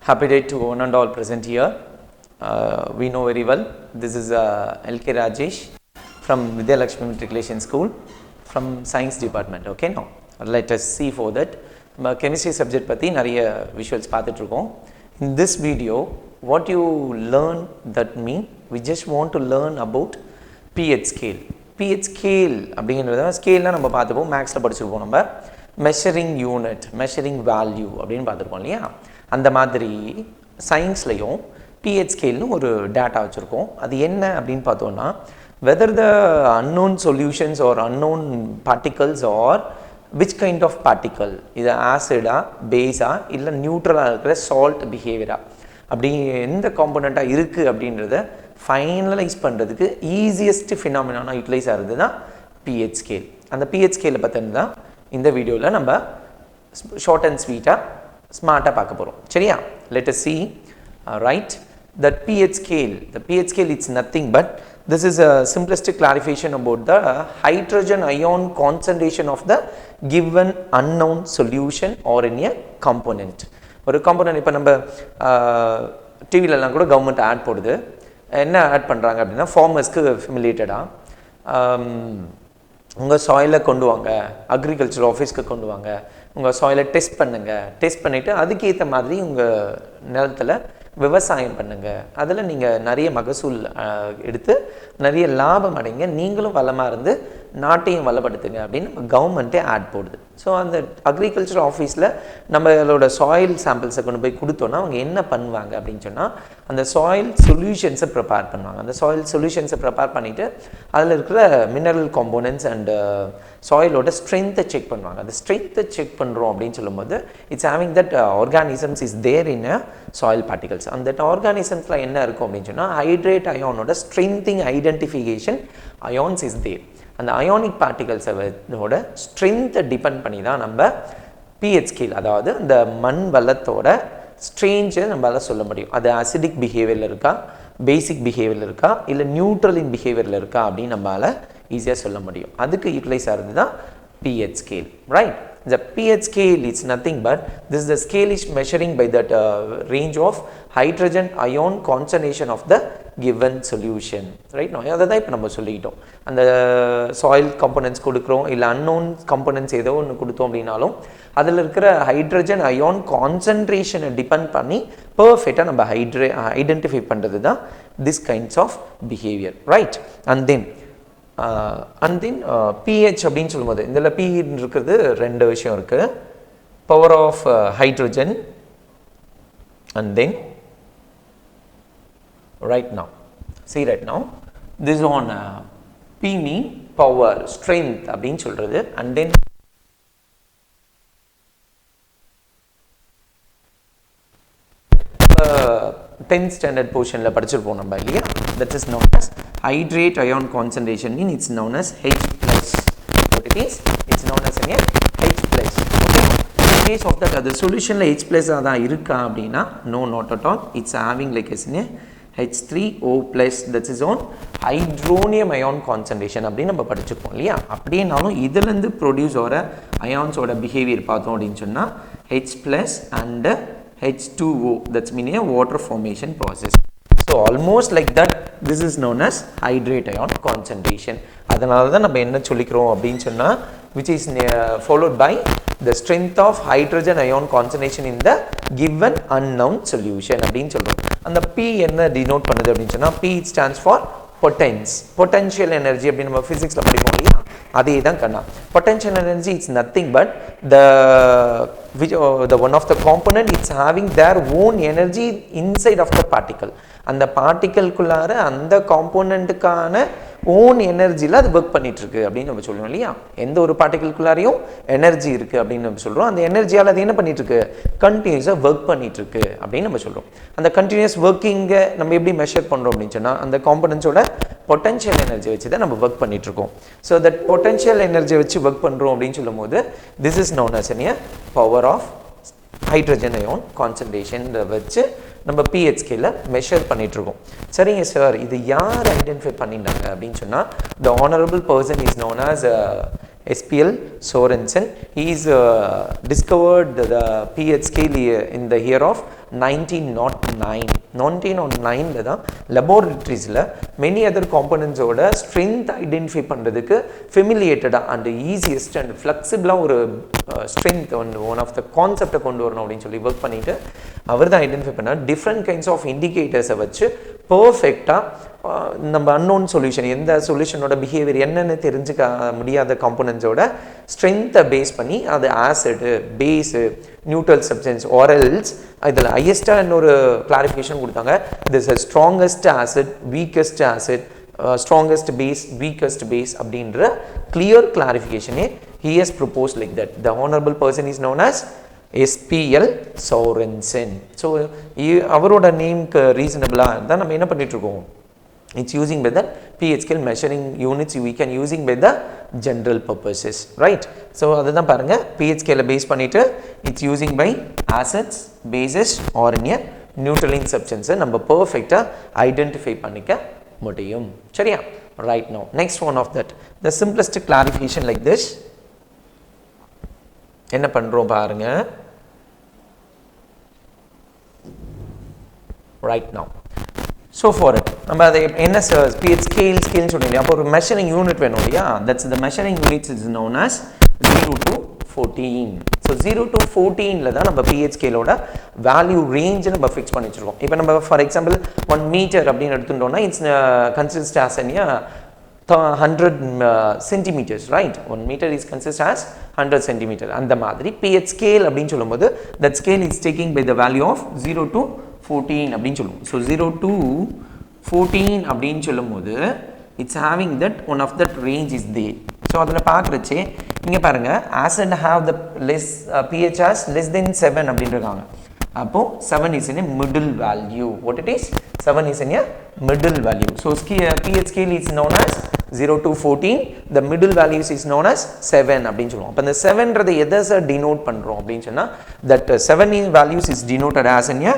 Happy day to one and all present here. We know very well, this is LK Rajesh from Vidhyalakshmi Matriculation School from Science Department. Okay, now let us see for that. Chemistry subject பற்றி நிறைய visuals பார்த்துட்ருக்கோம். In this video, what you learn that mean, we just want to learn about pH scale. pH scale அப்படிங்கிறத ஸ்கேல்லாம் நம்ம பார்த்துப்போம், மேக்ஸில் படிச்சிருப்போம். நம்ம measuring unit, measuring value அப்படின்னு பார்த்துருப்போம் இல்லையா. அந்த மாதிரி சயின்ஸ்லையும் pH ஸ்கேல்னு ஒரு டேட்டா வச்சுருக்கோம். அது என்ன அப்படின்னு பார்த்தோன்னா, whether the unknown solutions or unknown particles or which kind of particle, இது ஆசிடா பேஸா இல்லை நியூட்ரலாக இருக்கிற சால்ட் பிஹேவியரா, அப்படி எந்த காம்போனண்ட்டாக இருக்குது அப்படின்றத ஃபைனலைஸ் பண்ணுறதுக்கு ஈஸியஸ்ட் ஃபினாமினானா யூட்டிலைஸ் ஆகிறது தான் pH ஸ்கேல். அந்த pH ஸ்கேலை பற்றின தான் இந்த வீடியோவில் நம்ம ஷார்ட் அண்ட் ஸ்வீட்டாக ஸ்மார்ட்டாக பார்க்க போகிறோம். சரியா? let us see, right, that pH scale. The pH scale, it's nothing but this is a simplistic clarification about the hydrogen ion concentration of the given unknown solution or in a component. ஒரு component இப்போ நம்ம டிவிலெலாம் கூட government add போடுது. என்ன add பண்ணுறாங்க அப்படின்னா, ஃபார்மர்ஸ்க்கு ஃபிமிலியேட்டடாக உங்கள் சாயிலை கொண்டு வாங்க, அக்ரிகல்ச்சர் ஆஃபீஸ்க்கு கொண்டு வாங்க, உங்கள் சாயிலை டெஸ்ட் பண்ணுங்கள், டெஸ்ட் பண்ணிவிட்டு அதுக்கேற்ற மாதிரி உங்கள் நிலத்தில் விவசாயம் பண்ணுங்கள், அதில் நீங்கள் நிறைய மகசூல் எடுத்து நிறைய லாபம் அடைங்க, நீங்களும் வளமாக இருந்து நாட்டையும் வளப்படுத்துங்க அப்படின்னு கவர்மெண்ட்டே ஆட் போடுது. ஸோ அந்த அக்ரிகல்ச்சர் ஆஃபீஸில் நம்மளோட சாயில் சாம்பிள்ஸை கொண்டு போய் கொடுத்தோன்னா அவங்க என்ன பண்ணுவாங்க அப்படின்னு சொன்னால், அந்த சாயில் சொல்யூஷன்ஸை ப்ரிப்பேர் பண்ணுவாங்க. அந்த சாயில் சொல்யூஷன்ஸை ப்ரிப்பேர் பண்ணிவிட்டு அதில் இருக்கிற மினரல் காம்போனன்ட்ஸ் அண்ட் சாயிலோட ஸ்ட்ரென்த்தை செக் பண்ணுவாங்க. அந்த ஸ்ட்ரென்த்தை செக் பண்ணுறோம் அப்படின்னு சொல்லும்போது, it's having that organisms is there in a soil particles. அந்த ஆர்கானிசம்ஸில் என்ன இருக்கும் அப்படின்னு சொன்னால், ஹைட்ரேட் அயானோட strengthening identification ions is there. அந்த அயானிக் பார்ட்டிகல்ஸோட ஸ்ட்ரென்த்தை டிபெண்ட் பண்ணி தான் நம்ம pH ஸ்கேல், அதாவது அந்த மண் வளத்தோட ஸ்ட்ரென்த்தை நம்மளால் சொல்ல முடியும். அது அசிடிக் பிஹேவியரில் இருக்கா, பேசிக் பிஹேவியரில் இருக்கா, இல்லை நியூட்ரலின் பிஹேவியரில் இருக்கா அப்படின்னு நம்மளால் ஈஸியாக சொல்ல முடியும். அதுக்கு யூட்டிலைஸ் ஆகிறது தான் pH scale, right? The pH scale is nothing but this is the scale is measuring by that range of hydrogen ion concentration of the given solution, right? Now அதை தான் இப்போ நம்ம சொல்லிக்கிட்டோம். அந்த சாயில் காம்போனன்ட்ஸ் கொடுக்குறோம், இல்லை unknown components ஏதோ ஒன்று கொடுத்தோம் அப்படின்னாலும் அதில் இருக்கிற ஹைட்ரஜன் அயான் கான்சன்ட்ரேஷனை டிபெண்ட் பண்ணி பர்ஃபெக்டாக நம்ம ஐடென்டிஃபை பண்ணுறது தான் this kinds of behaviour, right? And then pH அப்படின்னு சொல்லும்போது இதில் P இருக்கிறது ரெண்டு விஷயம் இருக்குது. Power of hydrogen and then right now this on P mean power, strength அப்படின்னு சொல்கிறது. and then 10th standard portionல படிச்சிருப்போம் நம்ம இல்லையா. that is known as hydrate ion concentration mean it's known as H plus. what it is, it's known as a H plus. okay, in case of that the solutionல H plus தான் இருக்கா அப்படின்னா, no, not at all, it's having like as a H3O plus, that is on hydronium ion concentration அப்படின்னு நம்ம படிச்சிருப்போம் இல்லையா. அப்படின்னாலும் இதுலேருந்து produce ஆகிற அயான்ஸோட பிஹேவியர் பார்த்தோம் அப்படின்னு சொன்னால் H plus and H2O, that's meaning a water formation process. So almost like that, this is known as hydrate ion concentration. அதனால தான் நம்ம என்ன சொல்லிக்கிறோம் அப்படின்னு சொன்னால், which is followed by the strength of hydrogen ion concentration in the given unknown solution அப்படின்னு சொல்கிறோம். அந்த P என்ன டினோட் பண்ணுது அப்படின்னு சொன்னால், P stands for potential energy அப்படின்னு நம்ம ஃபிசிக்ஸில் படிப்போம் இல்லையா. அதே தான் கண்ணா. potential energy is nothing but the one of the component, it's having their own energy inside of the particle. அந்த பார்ட்டிக்கல்குள்ளார அந்த காம்போனண்ட்டுக்கான ஓன் எனர்ஜியில் அது ஒர்க் பண்ணிகிட்ருக்கு அப்படின்னு நம்ம சொல்லுவோம் இல்லையா. எந்த ஒரு பார்ட்டிக்கல்குள்ளாரையும் எனர்ஜி இருக்குது அப்படின்னு நம்ம சொல்கிறோம். அந்த எனர்ஜியால் அது என்ன பண்ணிகிட்ருக்கு, கண்டினியூஸாக ஒர்க் பண்ணிகிட்ருக்கு அப்படின்னு நம்ம சொல்கிறோம். அந்த கண்டினியூஸ் ஒர்க்கிங்கை நம்ம எப்படி மெஷர் பண்ணுறோம் அப்படின்னு சொன்னால், அந்த காம்போனன்ட்ஸோட பொட்டன்ஷியல் எனர்ஜி வச்சு தான் நம்ம ஒர்க் பண்ணிகிட்ருக்கோம். ஸோ தட் பொட்டன்ஷியல் எனர்ஜியை வச்சு ஒர்க் பண்ணுறோம் அப்படின்னு சொல்லும் போது, this is known as a power of hydrogen ion concentration வச்சு நம்ம pH ஸ்கேலை மெஷர் பண்ணிகிட்ருக்கோம். சரிங்க சார், இது யார் ஐடென்டிஃபை பண்ணிட்டாங்க அப்படின்னு சொன்னால், த honourable person is known as SPL Sorensen. He is discovered the pH scale in the year of 1909. 1909 தான் laboratories-ல many other components ஓட strength identify பண்றதுக்கு familiated and easiest and flexible ஒரு strength one of the concept கொண்டு வரணும் அப்படினு சொல்லி work பண்ணிட்டு அவர் தான் ஐடென்டிஃபை பண்ணார். different kinds of indicators வச்சு perfect-ஆ நம்ம unknown solution எந்த சொல்யூஷனோட பிஹேவியர் என்னன்னு தெரிஞ்சுக்க முடியாத காம்போனன்ட்ஸோட ஸ்ட்ரென்த்தை பேஸ் பண்ணி அது acid base neutral substance or else இதில் ஹையஸ்டாக இன்னொரு கிளாரிஃபிகேஷன் கொடுத்தாங்க. This is strongest acid weakest acid strongest base weakest base அப்படின்ற clear clarification he has proposed like that. The honorable person is known as SPL Sorensen. So அவரோட நேம்க்கு ரீசனபிளா தான் நம்ம என்ன பண்ணிட்டு இருக்கோம். It's using by the pH scale measuring units we can using by the general purposes, right? So அதுதான் பாருங்க pH scale base பண்ணிட்டு it's using by acids bases or in a neutralizing substance நம்ம perfect-ஆ identify பண்ணிக்க முடியும். சரியா? Right now next one of that the simplest clarification like this என்ன பண்றோம் பாருங்க. Right now so for it நம்ம அதை என்ன pH scale சொல்றீங்க. அப்போ ஒரு measuring unit வேணும் இல்லையா. that's the measuring unit is known as 0 to 14. so 0 to 14ல தான் நம்ம pH scale ஓட value range நம்ம fix பண்ணி வச்சிருக்கோம். இப்போ நம்ம for example 1 meter அப்படினு எடுத்துட்டோம்னா it's consists as 100 centimeters, right? 1 meter is consist as 100 centimeter. அந்த மாதிரி pH scale அப்படினு சொல்லும்போது that scale is taking by the value of 0 to 14 அப்படினு சொல்லுவோம். so 0 to 14 அப்படினு சொல்லும்போது it's having that one of that range is there. so அதல பார்க்கறச்சே இங்க பாருங்க acid have the less pH as less than 7 அப்படின்றாங்க. அப்போ 7 is in a middle value. what it is? 7 is in a middle value. so pH scale is known as 0 to 14. the middle values is known as 7 அப்படினு சொல்லுவோம். அப்ப இந்த 7 ன்றதை எதை denote பண்றோம் அப்படினு சொன்னா that 7 values is denoted as in a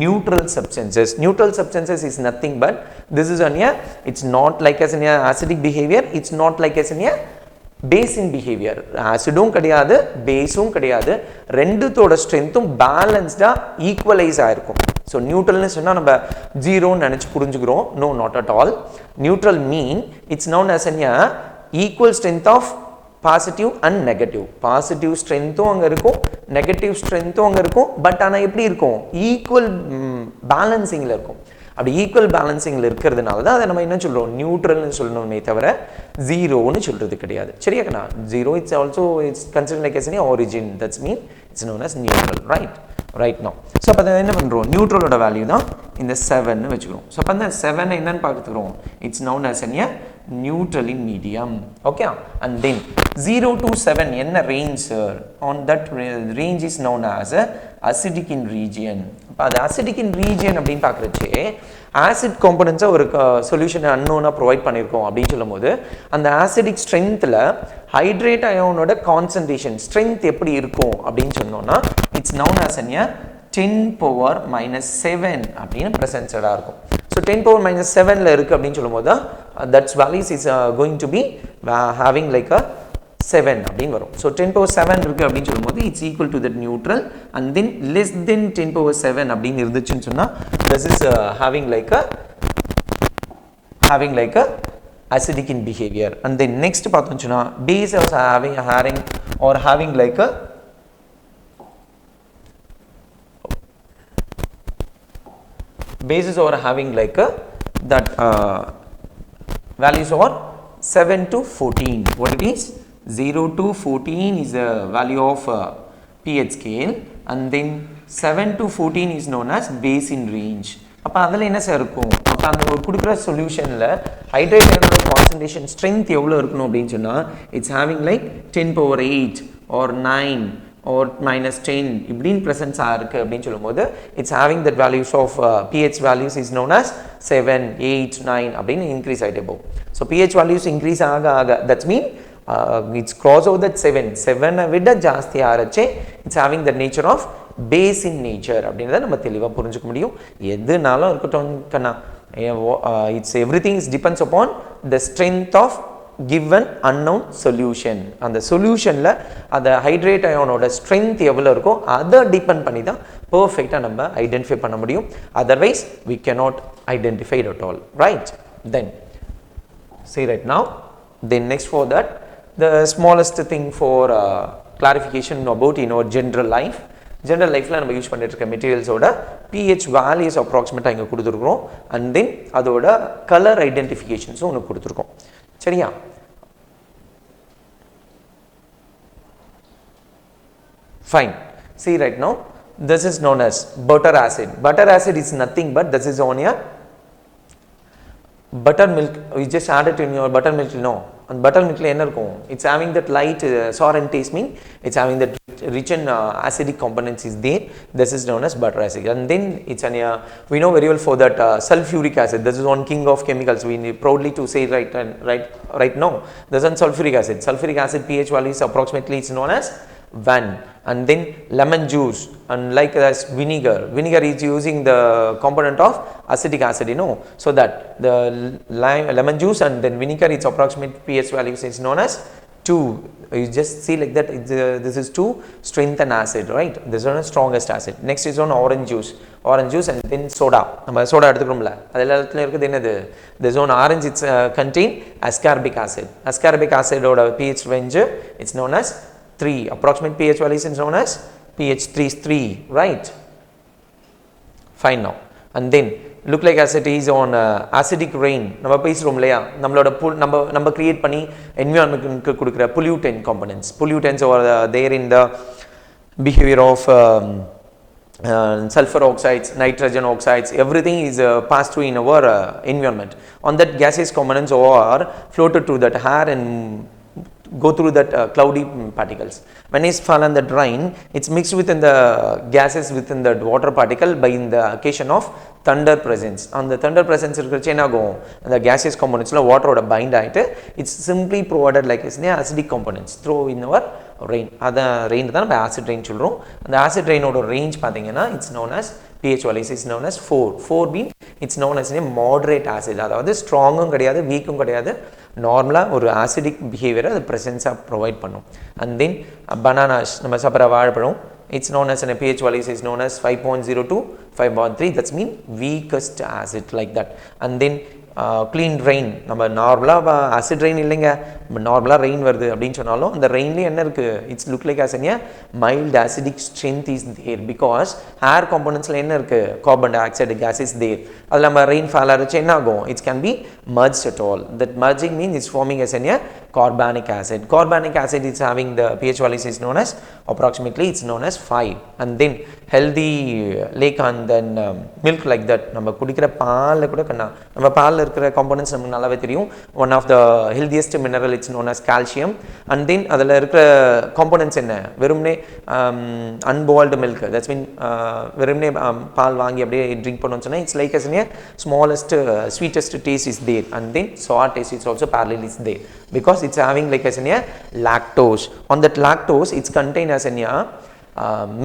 neutral substances. neutral substances is nothing but this is on a it's not like as in a acidic behavior, it's not like as in a basic behavior. acidum கிடையாது பேஸும் கிடையாது, ரெண்டுத்தோட ஸ்ட்ரெngthம் பேலன்ஸ்டா equalise ஆயிருக்கும். so neutral னு சொன்னா நம்ம 0 ன்னு நினைச்சு புரிஞ்சுக்கிறோம். no not at all. neutral mean it's known as an equal strength of positive and negative. positive strengthம் அங்க இருக்கும், negative strengthம் அங்க இருக்கும். பட் ஆனா எப்படி இருக்கும்? ஈக்குவல் பேலன்சிங்ல இருக்கும். அப்படி ஈக்குவல் பேலன்சிங்ல இருக்கிறதுனால தான் அதை நம்ம என்ன சொல்றோம் நியூட்ரல்னு சொல்லணுமே தவிர ஜீரோன்னு சொல்றது கிடையாது. சரியாக்கண்ணா? Zero it's also it's consider like as an origin. that's mean it's known as neutral, right now. so அப்ப என்ன பண்றோம்? நியூட்ரலோட வேல்யூ தான் இந்த 7 னு வெச்சுக்கிறோம். so அப்ப அந்த 7 என்னன்னு பார்த்துக்கிறோம். it's known as a neutral in medium. okay, and then 0 to 7 என்ன range sir? on that range is known as acidic in region. அது acidic in region அப்படினு பார்க்கறச்சே acid components ஒரு solution unknown provide பண்ணிருக்கோம் அப்படினு சொல்லும்போது அந்த acidic strengthல hydrate ion-ஓட concentration strength எப்படி இருக்கும் அப்படினு சொன்னோம்னா it's known as 10 power minus 7 அப்படினு presented-ஆ இருக்கும். so 10 power minus 7ல இருக்கு அப்படினு சொல்லும்போது that values is going to be having like a 7 அப்படினு வரும். so 10 power 7 இருக்கு அப்படினு சொல்லும்போது it's equal to that neutral and then less than 10 power 7 அப்படினு இருந்துச்சுன்னு சொன்னா this is having like a acidic in behavior. and then next பார்த்தோம்னா base is having like a bases or having like a that values are 7 to 14. what it is? 0 to 14 is the value of pH scale and then 7 to 14 is known as base in range. அப்ப அதல என்ன sir இருக்கும்? அப்ப அந்த ஒரு குடுக்குற சொல்யூஷன்ல hydrate அயனோட concentration strength எவ்வளவு இருக்கணும் அப்படினு சொன்னா it's having like 10 power 8 or 9 or minus 10 இப்படின் presence இருக்கு அப்படினு சொல்லும்போது it's having that values of pH values is known as 7 8 9 அப்படினு increase ஆயிட்டே போகும். so pH values increase ஆக that's mean it's cross over that 7 விட ஜாஸ்தி ஆறச்சே it's having the nature of base in nature அப்படின்றத நம்ம தெளிவா புரிஞ்சுக்க முடியும். எதுனாலும் இருக்கட்டும் கண்ணா it's everything is depends upon the strength of given unknown solution. அந்த சொல்யூஷனில் அந்த ஹைட்ரேட் அயானோட ஸ்ட்ரென்த் எவ்வளோ இருக்கோ அதை டிபெண்ட் பண்ணி தான் பர்ஃபெக்டாக நம்ம ஐடென்டிஃபை பண்ண முடியும். Otherwise we cannot identify it at all, right? Then see right now, then next for that, the smallest thing for clarification about general life. General லைஃப்பில் நம்ம யூஸ் பண்ணிட்டு இருக்க மெட்டீரியல்ஸோட pH வேல்யூஸ் அப்ராக்சிமேட்டாக இங்கே கொடுத்துருக்குறோம். அண்ட் தென் அதோட கலர் ஐடென்டிஃபிகேஷன்ஸும் ஒன்று கொடுத்துருக்கோம். சரியா? Fine. See right now, this is known as butter acid. Butter acid is nothing but this is on your buttermilk. You just add it in your buttermilk, no. And buttermilk la enna irukum, it's having that light sour and taste, mean it's having that rich and acidic components is there. This is known as butter acid. And then it's an we know very well for that sulfuric acid. This is one king of chemicals. We need proudly to say right now. This is sulfuric acid. Sulfuric acid pH value is approximately, it's known as 1. And then lemon juice, and like as vinegar is using the component of acetic acid, so that the lemon juice and then vinegar, its approximate pH value is known as 2. You just see like that, this is 2 strengthen acid, right? This is one strongest acid. Next is on orange juice and then soda. நம்ம soda எடுத்துக்கிறோம்ல, அதெல்லாம் இடத்துல இருக்குது என்னது? This one orange, it's contain ascorbic acid. Ascorbic acid ஓட pH range, it's known as 3. Approximate pH value is known as pH 3 is 3, right? Fine now. And then look like as it is on acidic rain. நம்ம பேசுறோம் இல்லையா, நம்மளோட நம்ம create பண்ணி என்விரான்மென்ட்க்கு கொடுக்கிற pollutant components. Pollutants are there in the behavior of sulfur oxides, nitrogen oxides, everything is passed through in our environment. On that gaseous components are floated through that air and go through that cloudy particles. When it's fallen that rain, it's mixed within the gases within the water particle by in the occasion of thunder presence. On the thunder presence irukra என்ன ஆகும், அந்த gaseous components la water oda bind ஆயிட்டு it's simply provided like as acidic components through in our rain. அத rain தான் நம்ம acid rain சொல்றோம். அந்த acid rain ஓட range பாத்தீங்கன்னா it's known as pH value is known as 4. 4 being it's known as a moderate acid. அதாவது ஸ்ட்ராங்கும் கிடையாது வீக்கும் கிடையாது, நார்மலாக ஒரு ஆசிடிக் பிஹேவியரை அது ப்ரெசன்ஸாக ப்ரொவைட் பண்ணும். அண்ட் தென் பனானாஸ், நம்ம சாப்பிட்ற வாழைப்பழம், it's known as a pH value is known as 5.0 to 5.3. that's mean weakest acid like that. And then clean rain, நம்ம நார்மலாக ஆசிட் ரெயின் இல்லைங்க, நம்ம நார்மலாக ரெயின் வருது அப்படின்னு சொன்னாலும் அந்த ரெயின்லேயே என்ன இருக்குது, it's look like as mild acidic strength is there because air காம்பனன்ட்ஸில் என்ன இருக்குது, carbon dioxide gas is there. அதில் நம்ம ரெயின் ஃபால் ஆகிடுச்சு என்ன ஆகும், it's can be merged at all. That merging means it's forming as a carbonic acid. Carbonic acid is having the pH value is known as approximately it's known as 5. And then healthy lake and then milk like that. நம்ம குடிக்கிற பால்ல கூட நம்ம பால்ல இருக்கிற components நமக்கு நல்லாவே தெரியும். One of the healthiest mineral it's known as calcium. And then அதில் இருக்கிற components என்ன, வெறுமனே unboiled milk, that's mean வெறுமனே பால் வாங்கி அப்படியே ட்ரிங்க் பண்ணோம்னு சொன்னா it's like as a smallest sweetest taste is there. And then sour taste is also parallel is there because it's having like as a lactose. On that lactose it's contained as a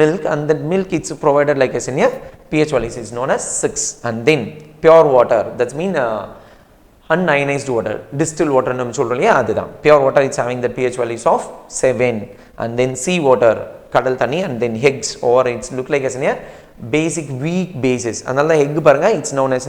milk, and that milk it's provided like as a pH value is known as 6. And then pure water, that's mean unionized water, distilled water நம்ம சொல்றோம் இல்லையா, அதுதான் pure water. it's having the pH values of 7. And then sea water, கடல் தண்ணி, and then eggs, or it's look like as a basic weak basis. அதனால egg பாருங்க, it's known as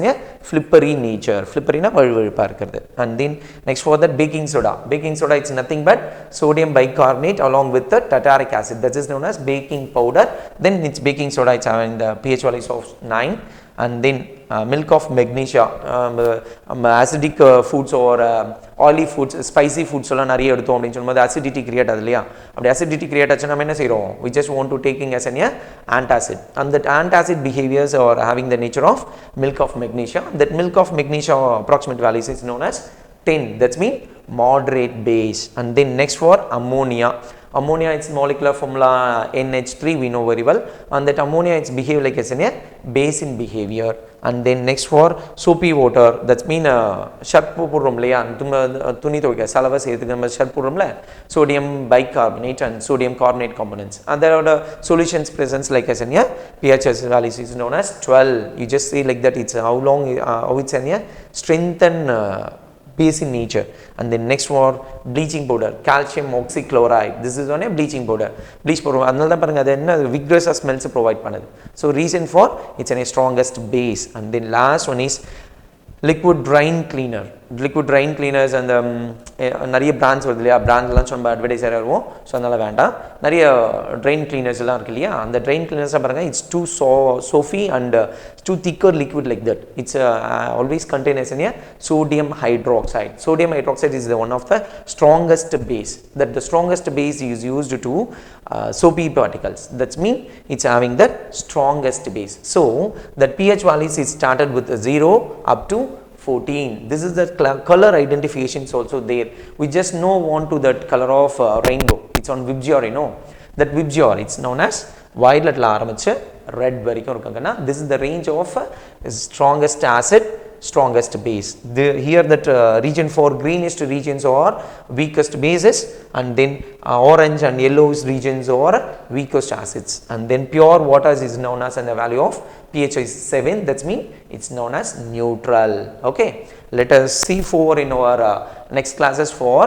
flippery nature. flippery na வழுவழுப்பா இருக்குது. And then next for that baking soda. Baking soda it's nothing but sodium bicarbonate along with the tartaric acid, that is known as baking powder. Then it's baking soda, it's having the pH values of 9. And then milk of magnesia, acidic foods or oily foods, spicy foods எல்லாம் நிறைய எடுத்தோம் அப்படின்னு சொல்லும்போது acidity create ஆகுது இல்லையா, அப்படி acidity create ஆச்சுன்னா நம்ம என்ன செய்கிறோம், we just want to taking as an antacid. And that antacid behaviors are having the nature of milk of magnesia. That milk of magnesia approximate values is known as 10, that's mean moderate base. And then next for ammonia. Ammonia, its molecular formula NH3 we know very well. And that ammonia it's behave like as a base in behavior. And then next for soapy water, that's mean shirt போடுறோம் இல்லையா, துணி துவைக்க சலவை செய்யறதுக்கு நம்ம shirt போடுறோம்ல, sodium bicarbonate and sodium carbonate components. And there are the solutions presence like as a pH value is known as 12. You just see like that, it's how long how it's a strengthen base in nature. And then next one, bleaching powder, calcium oxychloride. This is on a bleaching powder. Bleach powder, another vigorous smells provide panadu. So reason for it's a strongest base. And then last one is liquid drain cleaner. Liquid drain cleaners and நிறைய brands வருது இல்லையா, brandலாம் சொன்ன அட்வர்டைஸர் ஆகும். So அதனால் வேண்டாம். நிறைய drain cleaners எல்லாம் இருக்கு இல்லையா, அந்த drain cleaners பாருங்க, it's too soapy and too thicker liquid like that. It's always contained as a sodium hydroxide. Sodium hydroxide is the one of the strongest base. That the strongest base is used to soapy particles. That's mean it's having the strongest base. So that pH values is started with 0 up to 14. This is the color identification is also there. We just know on to that color of rainbow. It's on Vidhyalakshmi, you know. That Vidhyalakshmi, it's known as violet la ஆரம்பிச்சு red வரைக்கும் இருக்குங்கன்னா, this is the range of strongest acid, strongest base. Here that region for greenish regions are weakest bases, and then orange and yellowish regions are weakest acids, and then pure water is known as, and the value of pH is 7. That's mean it's known as neutral. Okay, let us see for in our next classes for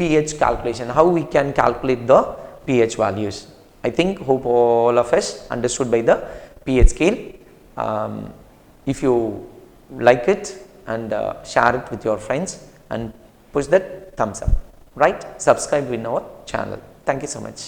pH calculation, how we can calculate the pH values. I think hope all of us understood by the pH scale. If you like it, and share it with your friends, and push that thumbs up, right? Subscribe in our channel. Thank you so much.